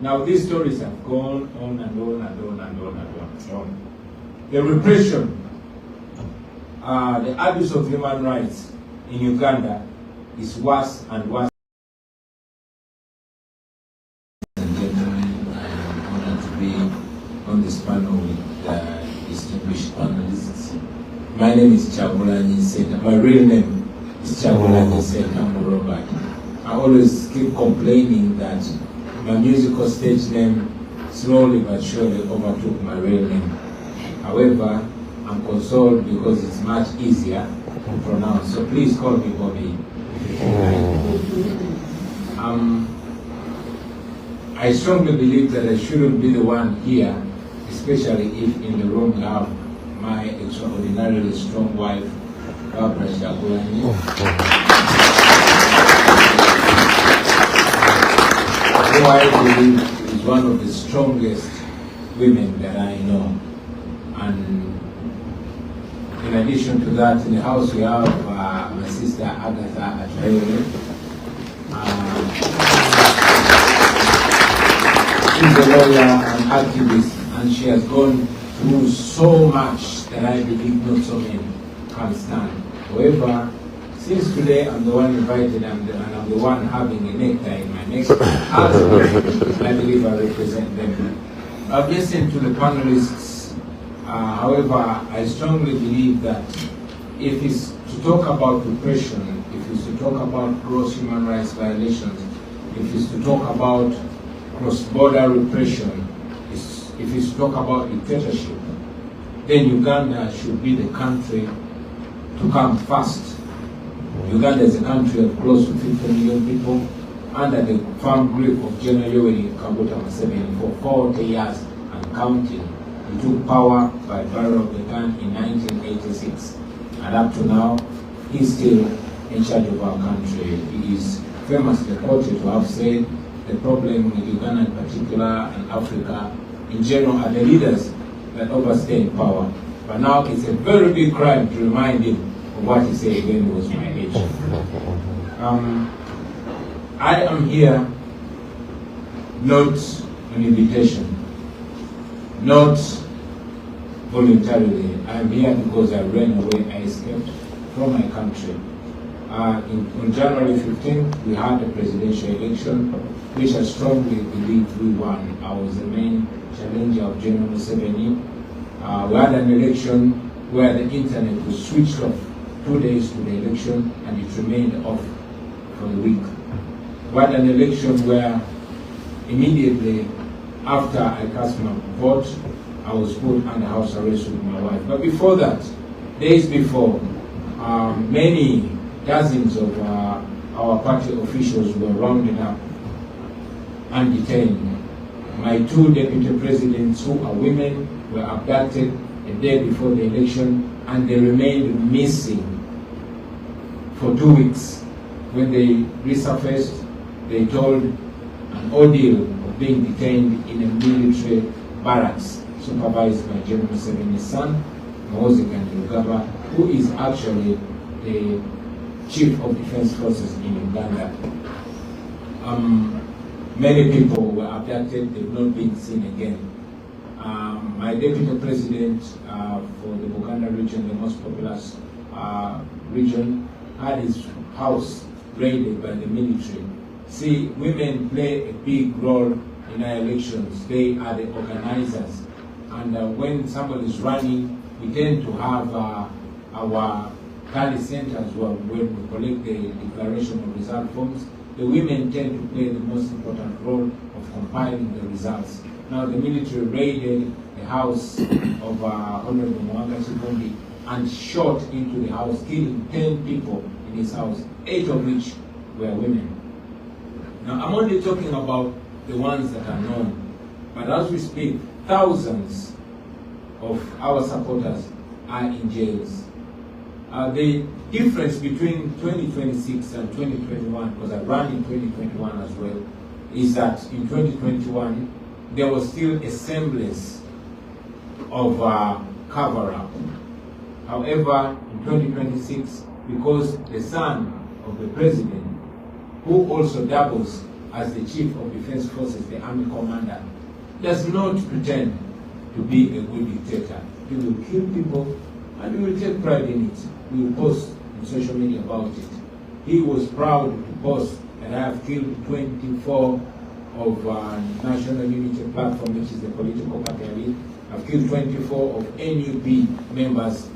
Now these stories have gone on and on and on and on and on and on. The repression, the abuse of human rights in Uganda is worse and worse. And gentlemen, I am honored to be on this panel with distinguished panelists. My name is Chagulanyi Seta. My real name is Chagulanyi Seta Robert. I always keep complaining that my musical stage name slowly but surely overtook my real name. However, I'm consoled because it's much easier to pronounce. So please call me Bobi. I strongly believe that I shouldn't be the one here, especially if in the room we have my extraordinarily strong wife, Barbara Chagulanyi, who I believe is one of the strongest women that I know. And in addition to that, in the house we have my sister Agatha Abyogedde. She's a lawyer and activist, and she has gone through so much that I believe not so many can stand. However, since today I'm the one invited and I'm the one having a necktie in my neck, I believe I represent them. I've listened to the panelists. However, I strongly believe that if it's to talk about repression, if it's to talk about gross human rights violations, if it's to talk about cross-border repression, if it's to talk about dictatorship, then Uganda should be the country to come first. Uganda is a country of close to 50 million people under the firm grip of General Yoweri Kaguta Museveni for 40 years and counting. He took power by barrel of the gun in 1986, and up to now, he's still in charge of our country. He is famously quoted to have said the problem with Uganda in particular and Africa in general are the leaders that overstay in power. But now it's a very big crime to remind him of what he said when he was my age. I am here not on invitation, not voluntarily. I am here because I ran away, I escaped from my country. On January 15th, we had a presidential election, which I strongly believe we won. I was the main challenger of General Museveni. We had an election where the internet was switched off 2 days to the election, and it remained off for a week. We had an election where immediately after I cast my vote, I was put under house arrest with my wife. But before that, days before, many dozens of our party officials were rounded up and detained. My two deputy presidents, who are women, were abducted a day before the election, and they remained missing for 2 weeks. When they resurfaced, they told an ordeal of being detained in a military barracks supervised by General Museveni's son, Ayongedde, who is actually the Chief of Defense Forces in Uganda. Many people were abducted, they've not been seen again. My deputy president for the Buganda region, the most populous region, had his house raided by the military. See, women play a big role in our elections. They are the organizers. And when somebody is running, we tend to have our tally centers where we collect the declaration of result forms. The women tend to play the most important role of compiling the results. Now, the military raided the house of Honorable Bobi and shot into the house, killing 10 people in his house, 8 of which were women. Now, I'm only talking about the ones that are known, but as we speak, thousands of our supporters are in jails. The difference between 2026 and 2021, because I ran in 2021 as well, is that in 2021, there was still a semblance of cover-up. However, in 2026, because the son of the president, who also doubles as the Chief of Defense Forces, the Army Commander, does not pretend to be a good dictator. He will kill people and he will take pride in it. He will post on social media about it. He was proud to post that I have killed 24 of National Unity Platform, which is the political party I lead. I've killed 24 of NUP members,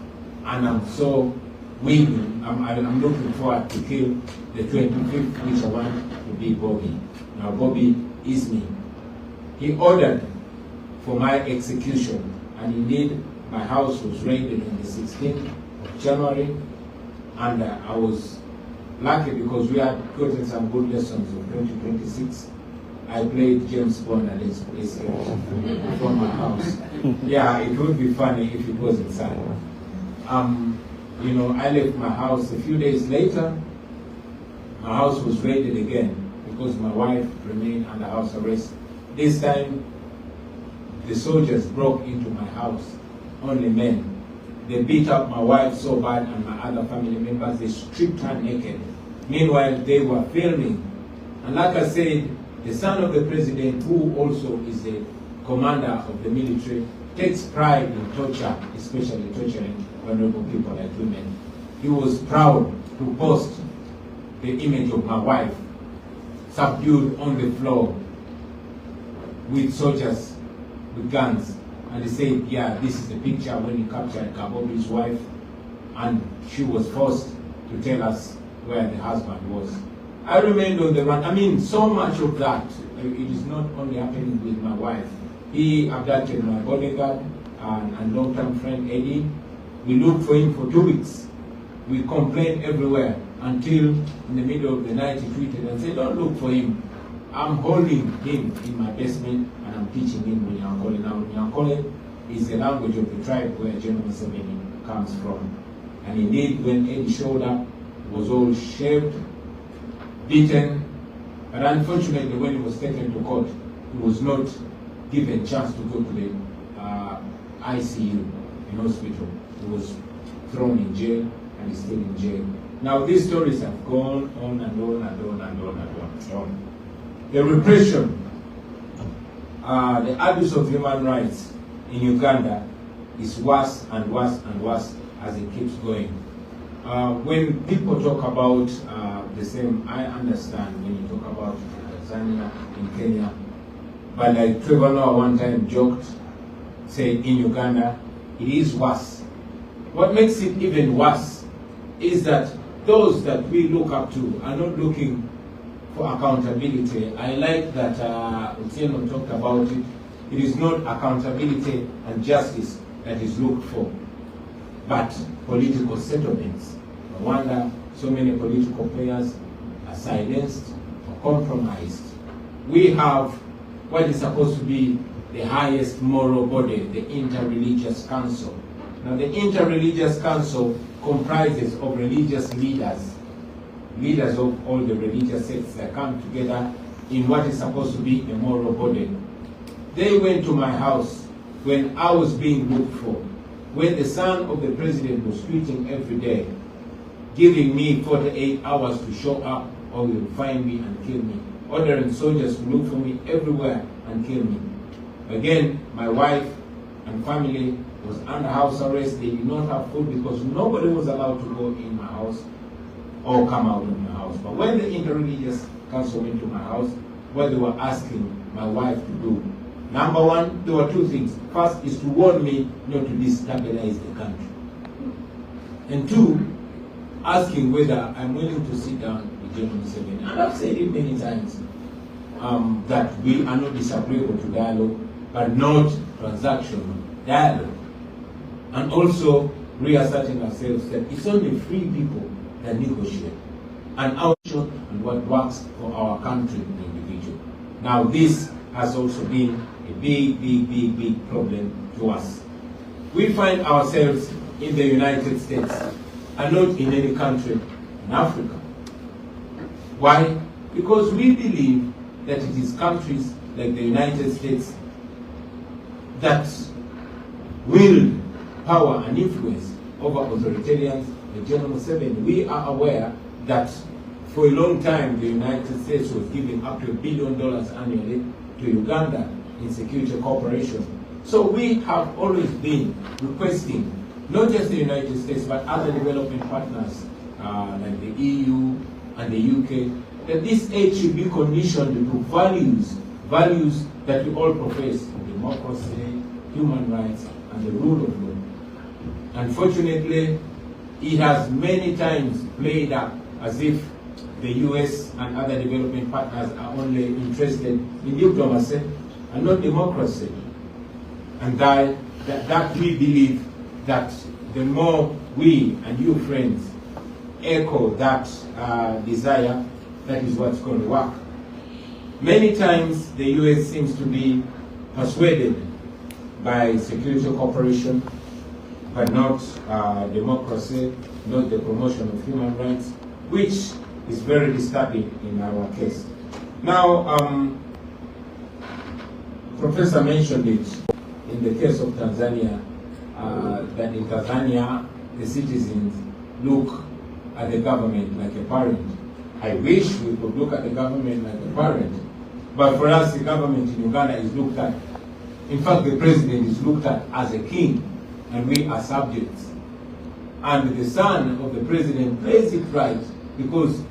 and I'm so willing, I'm looking forward to kill the 25th, which I want to be Bobi. Now Bobi is me. He ordered for my execution, and indeed my house was raided on the 16th of January, and I was lucky because we had gotten some good lessons of 2026. I played James Bond and escaped from my house. Yeah, it would be funny if it wasn't sad. You know, I left my house a few days later. My house was raided again because my wife remained under house arrest. This time, the soldiers broke into my house, only men. They beat up my wife so bad and my other family members, they stripped her naked. Meanwhile, they were filming. And like I said, the son of the president, who also is the commander of the military, takes pride in torture, especially torturing vulnerable people like women. He was proud to post the image of my wife subdued on the floor with soldiers with guns. And he said, yeah, this is the picture when he captured Bobi's wife, and she was forced to tell us where the husband was. I remained on the run. I mean, so much of that. It is not only happening with my wife. He abducted my bodyguard and long-term friend Eddie. We looked for him for 2 weeks. We complained everywhere until in the middle of the night he tweeted and said, don't look for him. I'm holding him in my basement and I'm teaching him Nyankole. Now, Nyankole is the language of the tribe where General Museveni comes from. And indeed, when Eddie showed up, he was all shaved, beaten, but unfortunately when he was taken to court, he was not given a chance to go to the ICU in hospital. He was thrown in jail and he's still in jail. Now these stories have gone on and on and on and on and on. The repression, the abuse of human rights in Uganda is worse and worse and worse as it keeps going. When people talk about the same, I understand when you talk about Tanzania, in Kenya, but like Trevor Noah one time joked, said in Uganda, it is worse. What makes it even worse is that those that we look up to are not looking for accountability. I like that Otieno talked about it. It is not accountability and justice that is looked for, but political settlements. No wonder so many political players are silenced or compromised. We have what is supposed to be the highest moral body, the Interreligious Council. Now the Interreligious Council comprises of religious leaders, leaders of all the religious sects that come together in what is supposed to be a moral body. They went to my house when I was being looked for, when the son of the president was tweeting every day, giving me 48 hours to show up or he will find me and kill me, ordering soldiers to look for me everywhere and kill me. Again, my wife and family was under house arrest. They did not have food because nobody was allowed to go in my house or come out of my house. But when the Interreligious Council went to my house, what they were asking my wife to do, number one, there were two things. First is to warn me not to destabilize the country. And two, asking whether I'm willing to sit down with General Museveni. And I've said it many times, that we are not disagreeable to dialogue, but not transactional dialogue. And also reasserting ourselves that it's only free people that negotiate. And our and what works for our country and individual. Now this has also been a big problem to us. We find ourselves in the United States and not in any country in Africa. Why? Because we believe that it is countries like the United States that wield power and influence over authoritarians like General Museveni. We are aware that For a long time, the United States was giving up to $1 billion annually to Uganda in security cooperation. So we have always been requesting, not just the United States, but other developing partners like the EU and the UK, that this aid should be conditioned to values that we all profess: democracy, human rights, and the rule of law. Unfortunately, it has many times played up as if the US and other developing partners are only interested in diplomacy and not democracy. And that we believe that the more we and you friends echo that desire, that is what's going to work. Many times the US seems to be persuaded by security cooperation, but not democracy, not the promotion of human rights, which is very disturbing in our case. Now, Professor mentioned it in the case of Tanzania, that in Tanzania, the citizens look at the government like a parent. I wish we could look at the government like a parent, but for us, the government in Uganda is looked at, in fact, the president is looked at as a king, and we are subjects. And the son of the president plays it right, because